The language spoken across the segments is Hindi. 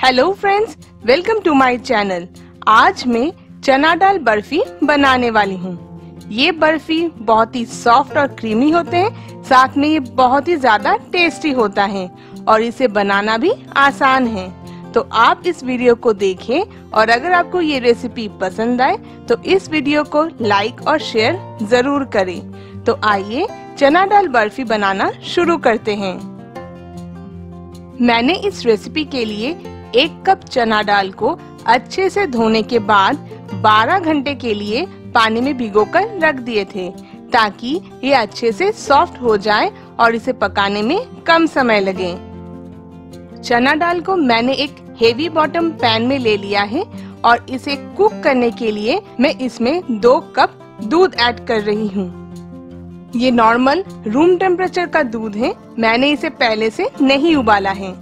Hello friends, welcome to my channel. आज मैं चना दाल बर्फी बनाने वाली हूँ। ये बर्फी बहुत ही सॉफ्ट और क्रीमी होते हैं, साथ में ये बहुत ही ज्यादा टेस्टी होता है और इसे बनाना भी आसान है। तो आप इस वीडियो को देखें और अगर आपको ये रेसिपी पसंद आए तो इस वीडियो को लाइक और शेयर जरूर करें। तो आइए चना दाल बर्फी बनाना शुरू करते हैं। मैंने इस रेसिपी के लिए 1 कप चना दाल को अच्छे से धोने के बाद 12 घंटे के लिए पानी में भिगोकर रख दिए थे, ताकि ये अच्छे से सॉफ्ट हो जाए और इसे पकाने में कम समय लगे। चना दाल को मैंने एक हेवी बॉटम पैन में ले लिया है और इसे कुक करने के लिए मैं इसमें 2 कप दूध ऐड कर रही हूँ। ये नॉर्मल रूम टेम्परेचर का दूध है, मैंने इसे पहले से नहीं उबाला है।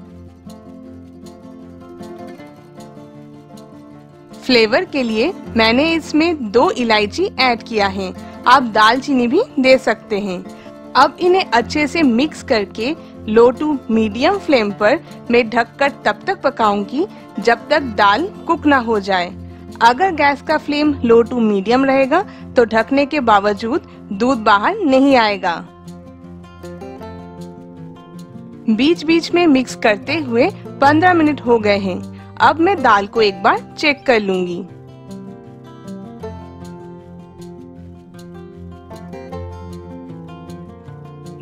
फ्लेवर के लिए मैंने इसमें 2 इलायची ऐड किया है, आप दालचीनी भी दे सकते हैं। अब इन्हें अच्छे से मिक्स करके लो टू मीडियम फ्लेम पर मैं ढककर तब तक पकाऊंगी जब तक दाल कुक ना हो जाए। अगर गैस का फ्लेम लो टू मीडियम रहेगा तो ढकने के बावजूद दूध बाहर नहीं आएगा। बीच बीच में मिक्स करते हुए 15 मिनट हो गए हैं। अब मैं दाल को एक बार चेक कर लूंगी।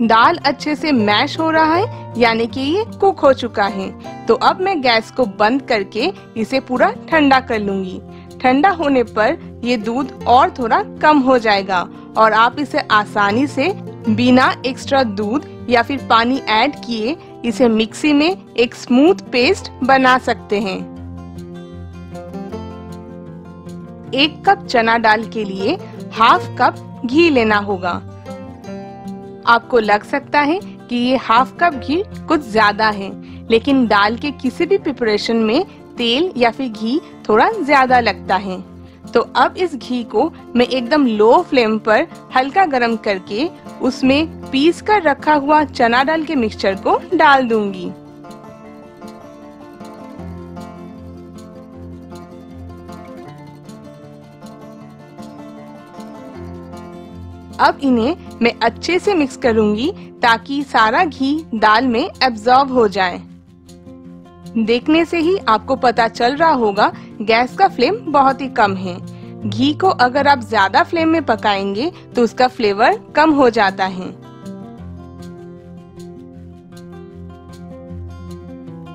दाल अच्छे से मैश हो रहा है, यानी कि ये कुक हो चुका है। तो अब मैं गैस को बंद करके इसे पूरा ठंडा कर लूंगी। ठंडा होने पर ये दूध और थोड़ा कम हो जाएगा और आप इसे आसानी से बिना एक्स्ट्रा दूध या फिर पानी ऐड किए इसे मिक्सी में एक स्मूथ पेस्ट बना सकते हैं। 1 कप चना दाल के लिए हाफ कप घी लेना होगा। आपको लग सकता है कि ये हाफ कप घी कुछ ज्यादा है, लेकिन दाल के किसी भी प्रिपरेशन में तेल या फिर घी थोड़ा ज्यादा लगता है। तो अब इस घी को मैं एकदम लो फ्लेम पर हल्का गरम करके उसमें पीस कर रखा हुआ चना दाल के मिक्सचर को डाल दूंगी। अब इन्हें मैं अच्छे से मिक्स करूंगी ताकि सारा घी दाल में एब्जॉर्ब हो जाए। देखने से ही आपको पता चल रहा होगा गैस का फ्लेम बहुत ही कम है। घी को अगर आप ज्यादा फ्लेम में पकाएंगे तो उसका फ्लेवर कम हो जाता है।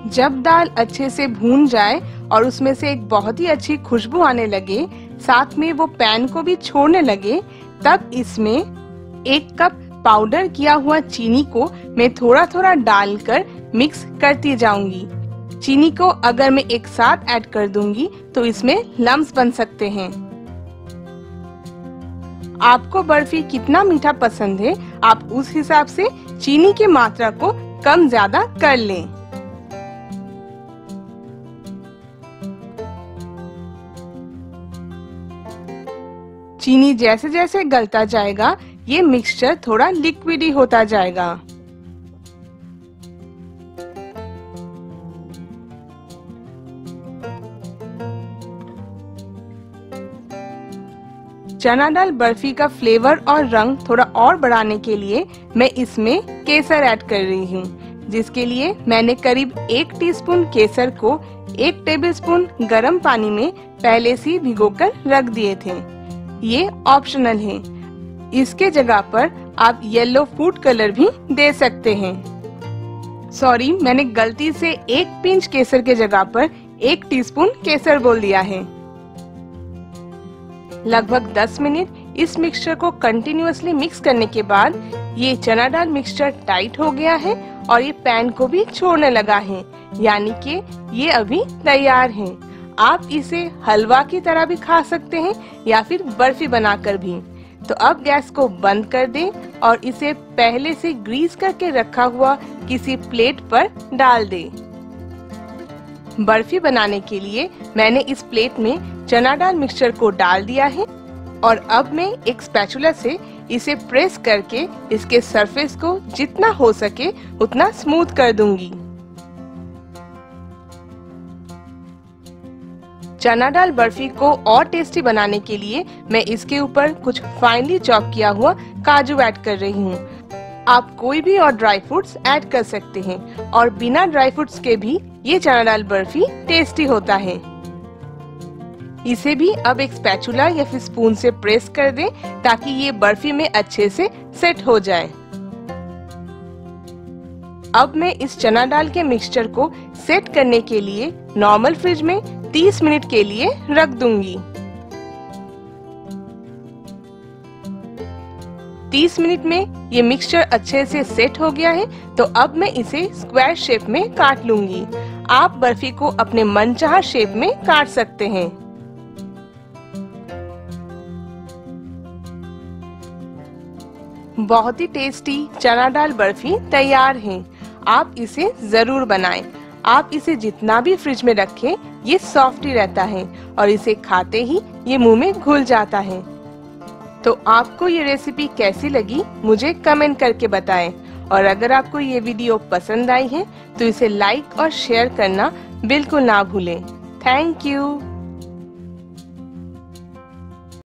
जब दाल अच्छे से भून जाए और उसमें से एक बहुत ही अच्छी खुशबू आने लगे, साथ में वो पैन को भी छोड़ने लगे, तब इसमें 1 कप पाउडर किया हुआ चीनी को मैं थोड़ा थोड़ा डालकर मिक्स करती जाऊंगी। चीनी को अगर मैं एक साथ ऐड कर दूंगी तो इसमें लम्स बन सकते हैं। आपको बर्फी कितना मीठा पसंद है, आप उस हिसाब से चीनी की मात्रा को कम ज्यादा कर लें। चीनी जैसे जैसे गलता जाएगा ये मिक्सचर थोड़ा लिक्विडी होता जाएगा। चना दाल बर्फी का फ्लेवर और रंग थोड़ा और बढ़ाने के लिए मैं इसमें केसर ऐड कर रही हूँ, जिसके लिए मैंने करीब 1 टीस्पून केसर को 1 टेबलस्पून गरम पानी में पहले से भिगोकर रख दिए थे। ये ऑप्शनल है, इसके जगह पर आप येलो फूड कलर भी दे सकते हैं। सॉरी, मैंने गलती से 1 पिंच केसर के जगह पर 1 टीस्पून केसर बोल दिया है। लगभग 10 मिनट इस मिक्सचर को कंटिन्यूअसली मिक्स करने के बाद ये चना दाल मिक्सचर टाइट हो गया है और ये पैन को भी छोड़ने लगा है, यानी कि ये अभी तैयार है। आप इसे हलवा की तरह भी खा सकते हैं या फिर बर्फी बनाकर भी। तो अब गैस को बंद कर दें और इसे पहले से ग्रीस करके रखा हुआ किसी प्लेट पर डाल दें। बर्फी बनाने के लिए मैंने इस प्लेट में चना दाल मिक्सचर को डाल दिया है और अब मैं एक स्पैचुला से इसे प्रेस करके इसके सरफेस को जितना हो सके उतना स्मूथ कर दूंगी। चना दाल बर्फी को और टेस्टी बनाने के लिए मैं इसके ऊपर कुछ फाइनली चॉप किया हुआ काजू ऐड कर रही हूँ। आप कोई भी और ड्राई फ्रूट्स ऐड कर सकते हैं और बिना ड्राई फ्रूट्स के भी ये चना दाल बर्फी टेस्टी होता है। इसे भी अब एक स्पैचुला या फिर स्पून से प्रेस कर दें ताकि ये बर्फी में अच्छे से सेट हो जाए। अब मैं इस चना दाल के मिक्सचर को सेट करने के लिए नॉर्मल फ्रिज में 30 मिनट के लिए रख दूंगी। 30 मिनट में ये मिक्सचर अच्छे से सेट हो गया है, तो अब मैं इसे स्क्वायर शेप में काट लूंगी। आप बर्फी को अपने मनचाहा शेप में काट सकते हैं। बहुत ही टेस्टी चना दाल बर्फी तैयार है। आप इसे जरूर बनाएं। आप इसे जितना भी फ्रिज में रखें, ये सॉफ्ट ही रहता है और इसे खाते ही ये मुंह में घुल जाता है। तो आपको ये रेसिपी कैसी लगी मुझे कमेंट करके बताएं और अगर आपको ये वीडियो पसंद आई है तो इसे लाइक और शेयर करना बिल्कुल ना भूलें। Thank you.